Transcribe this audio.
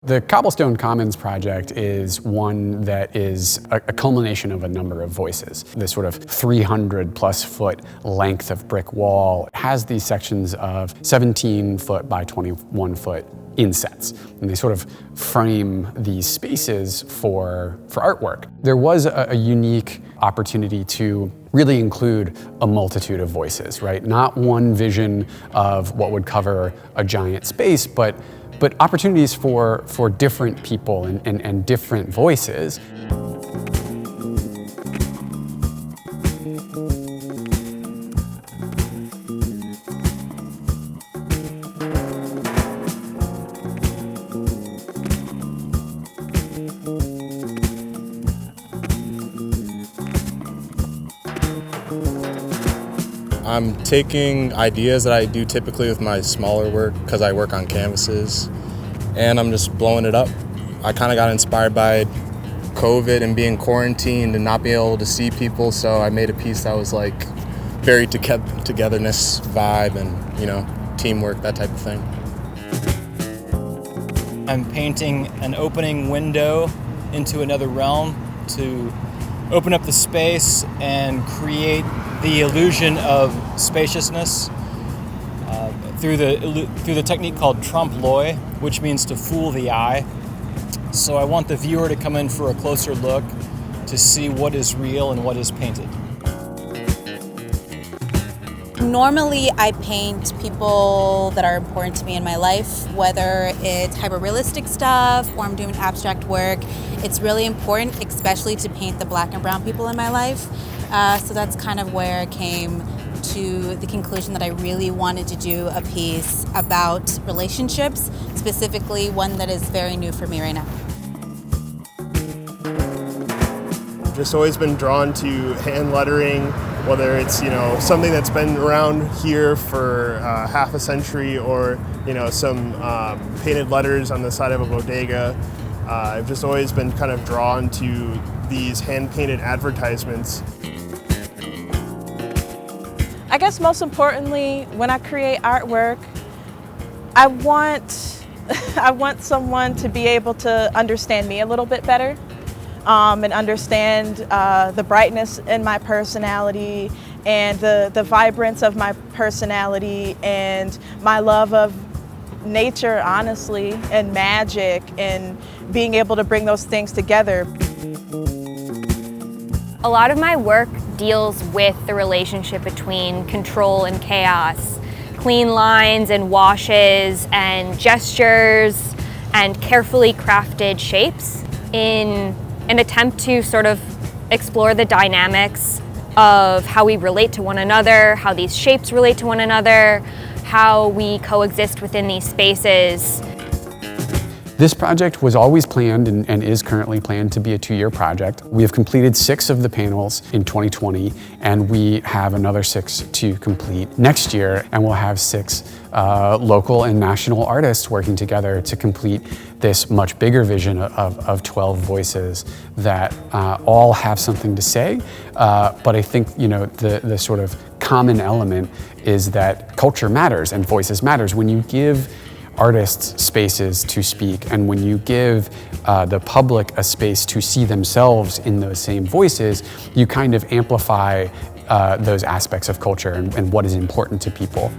The Cobblestone Commons project is one that is a culmination of a number of voices. This sort of 300+ foot length of brick wall has these sections of 17 foot by 21 foot insets, and they sort of frame these spaces for artwork. There was a unique opportunity to really include a multitude of voices, right? Not one vision of what would cover a giant space, but opportunities for different people and different voices. I'm taking ideas that I do typically with my smaller work, because I work on canvases, and I'm just blowing it up. I kind of got inspired by COVID and being quarantined and not being able to see people, so I made a piece that was like very togetherness vibe and, you know, teamwork, that type of thing. I'm painting an opening window into another realm to open up the space and create the illusion of spaciousness through the technique called trompe-l'oeil, which means to fool the eye. So I want the viewer to come in for a closer look to see what is real and what is painted. Normally I paint people that are important to me in my life, whether it's hyper-realistic stuff or I'm doing abstract work. It's really important, especially to paint the black and brown people in my life. So that's kind of where I came to the conclusion that I really wanted to do a piece about relationships, specifically one that is very new for me right now. Just always been drawn to hand lettering, whether it's, you know, something that's been around here for half a century or, you know, some painted letters on the side of a bodega. I've just always been kind of drawn to these hand-painted advertisements. I guess most importantly, when I create artwork, I want someone to be able to understand me a little bit better and understand the brightness in my personality and the vibrance of my personality and my love of nature, honestly, and magic, and being able to bring those things together. A lot of my work deals with the relationship between control and chaos, clean lines and washes and gestures and carefully crafted shapes in an attempt to sort of explore the dynamics of how we relate to one another, how these shapes relate to one another, how we coexist within these spaces. This project was always planned and is currently planned to be a 2-year project. We have completed 6 of the panels in 2020, and we have another 6 to complete next year, and we'll have 6 local and national artists working together to complete this much bigger vision of 12 voices that all have something to say. But I think, you know, the sort of common element is that culture matters and voices matters. When you give artists spaces to speak, and when you give the public a space to see themselves in those same voices, you kind of amplify those aspects of culture and what is important to people.